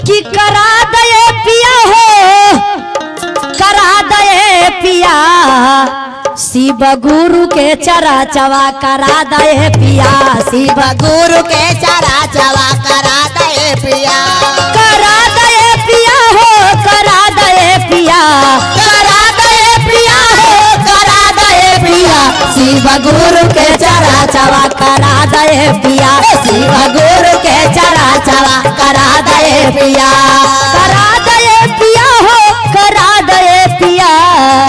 कि करा दे पिया हो करा दे पिया शिव गुरु के चरा चवा करा दे पिया शिव गुरु के चरा चवा करा दे पिया करा दे पिया हो करा दे पिया करा दे पिया हो करा दे पिया शिव गुरु के चरा चवा करा दे पिया शिव गुरु के चरा चवा करा दे पिया करा दे पिया हो करा दे पिया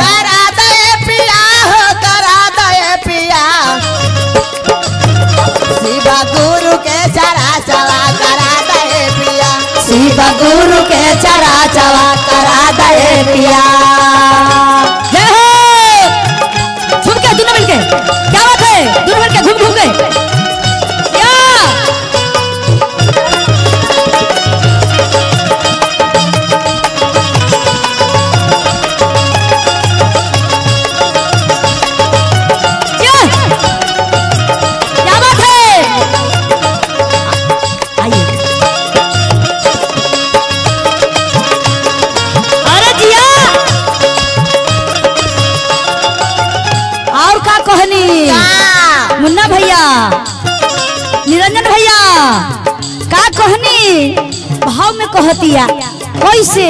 करा दे पिया हो करा दे पिया शिव गुरु के चरा चवा करा दे पिया शिव गुरु के चरा चवा करा दे पिया जय हो झूम के दोनों मिलके क्या बात है दोनों मिलके घूम घूम के मुन्ना भैया निरंजन भैया का कहनी भाव में कहतिया कैसे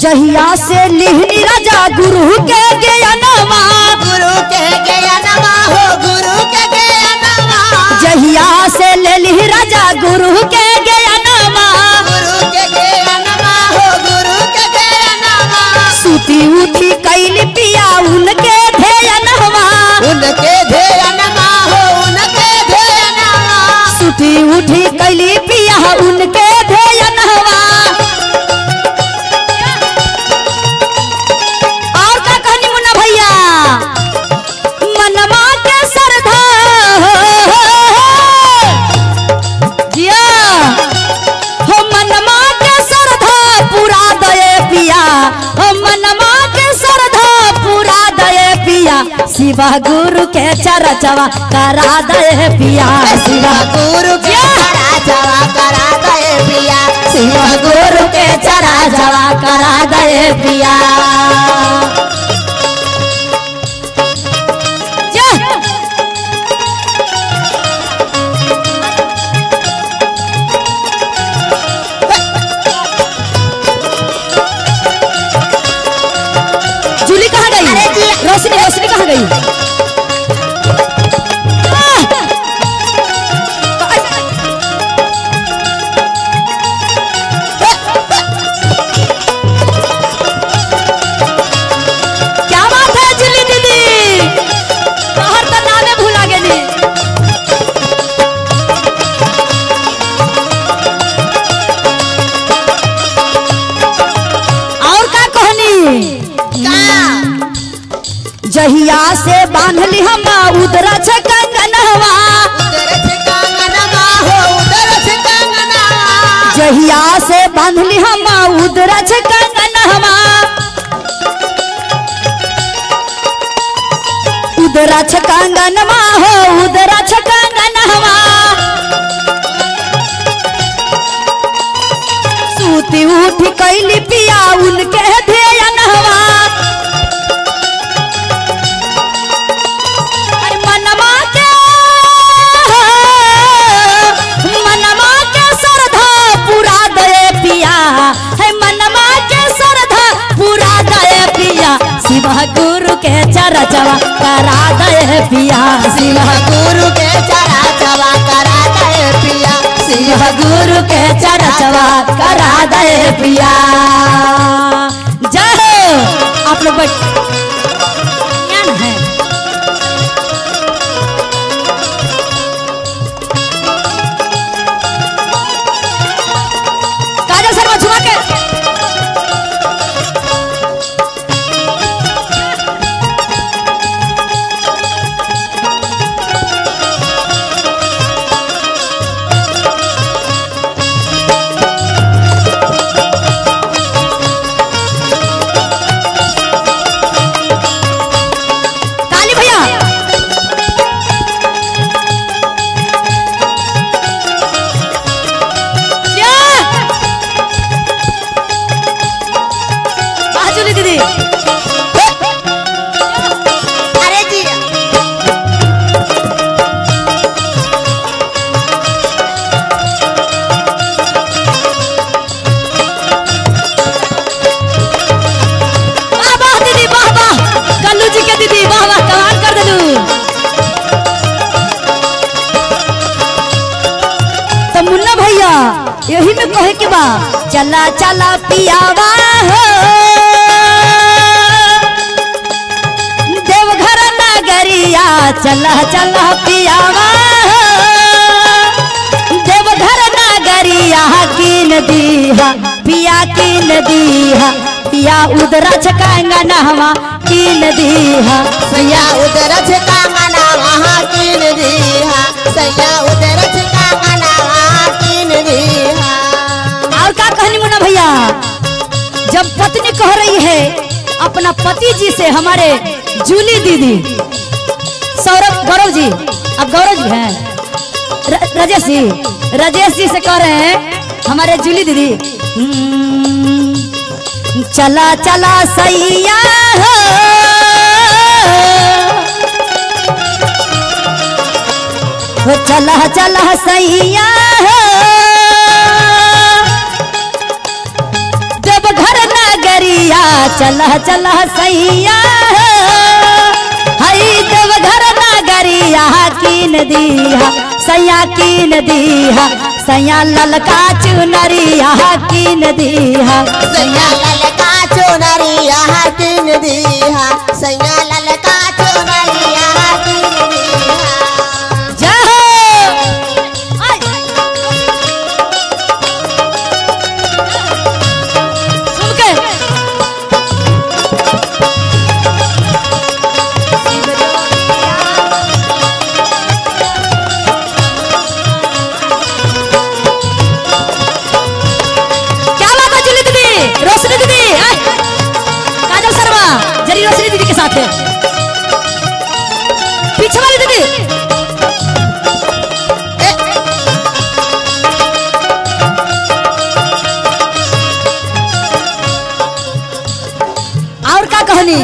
जहिया से लिहनी राजा गुरु के ज्ञानमा गुरु के ज्ञानमा हो गुरु के ज्ञानमा जहिया से ले लिह राजा गुरु के ज्ञानमा गुरु के ज्ञानमा हो गुरु के ज्ञानमा सुती उठी कैली पिया उनके ध्यानमा उनके ध्यानमा हो उनके ध्यानमा सुती उठी कैली पिया उनके ध्यानमा और का कहनी मुन्ना भैया मनमा के सरधा जिया हो मनमा के सरधा पूरा दे पिया हो मनमा के सरधा पूरा दे पिया शिव गुरु के चरचवा करा दे पिया शिव गुरु के चरा चवा करा दे पिया शिव गुरु के चरचवा करा दे पिया जूली कहाँ गई रोशनी रोशनी कहाँ गई क्या बात है जूली दीदी बाहर तो नामे भूला गेली और का कहनी जहिया से बांधली हम उदरा कंगनवा उधर से कंगनवा हो उधर से कंगनवा जहिया से बांधली हम उदरा कंगनवा उदरा कंगनवा हो उदरा कंगनवा सूती उठी कैली पिया उनके ध्यानवा मनमा के सरधा पूरा दे पिया है मनमा के सरधा पूरा दे पिया शिव गुरु के चरचवा करा दे पिया शिव गुरु के चरा चवा करा दे पिया शिव गुरु के चरचवा करा दे पिया जय हो आप लोग ज्ञान है काजल शर्मा झुमा के भैया यही में कहे के बा चला चला पियावा हो देवघर नगरिया चला चला पियावा हो देवघर नगरिया कीन दीहा पिया कीन दीहा पिया उधरा छकाएंगा नहवा कीन दीहा सैया उधर छकांगना वहाँ कीन दीहा सैया उधर छकांगना वहाँ कीन दीहा। और क्या कहनी मुन्ना भैया जब पत्नी कह रही है अपना पति जी से हमारे जूली दीदी सौरभ गौरव जी अब गौरव जी हैं राजेश जी से कह रहे हैं हमारे जूली दीदी चला चला सैया हो चला चला सैया देवघर नगरिया चला चला सैया हई देवघर नगरिया कीन दीहा सैया कीन दीहा सैया ललका चुनरिया कीन दीहा सैया ललका चुनरिया कीन दीहा सैया ललका चुनरिया कीन दीहा। जय हो सुन के रोशनी दीदी काजल शर्मा जरी रोशनी दीदी के साथ है पीछे वाली दीदी और क्या कहनी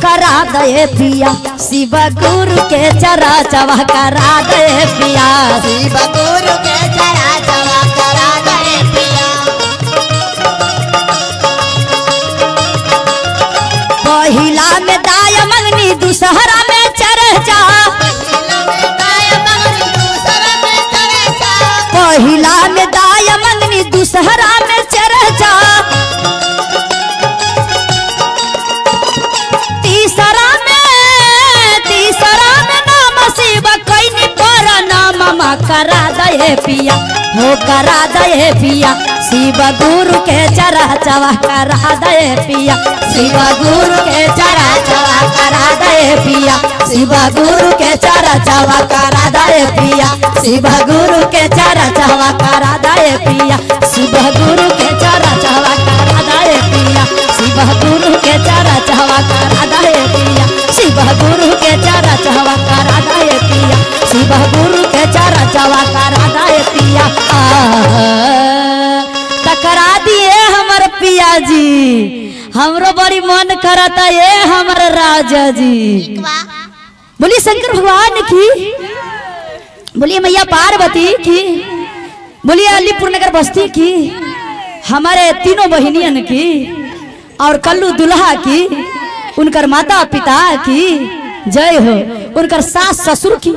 करा दे पिया शिव गुरु के चरा चवा करा दे पिया शिव गुरु के चरा चवा करा दे पिया पहिला में दाया मंगनी दूसरा में चर्चा पहिला में दाया मंगनी दूसरा में चर्चा तीसरा में नाम शिव कैनी पर नाम करा दे पिया हो करा दे पिया शिव गुरु के चरा चवा करा दे पिया शिव गुरु के चरा चवा करा दे पिया शिव गुरु के चरा चवा करा दे पिया शिव गुरु के चरा चवा करा दे पिया शिव गुरु के चरा चवा करा दे पिया शिव गुरु के चरा चवा करा दे पिया शिव गुरु के चरा चवा करा दे पिया शिव गुरु के चरा चवा करा दे पिया टकरा दिए हमर पिया जी हमरो बड़ी मन करता ये हमर राजा जी बोलिए शंकर भगवान की बोलिए मैया पार्वती की बोलिए अलीपुर नगर बस्ती की हमारे तीनों बहिनियन की और कल्लू दुल्हा की उनकर माता पिता की जय हो उनकर सास ससुर की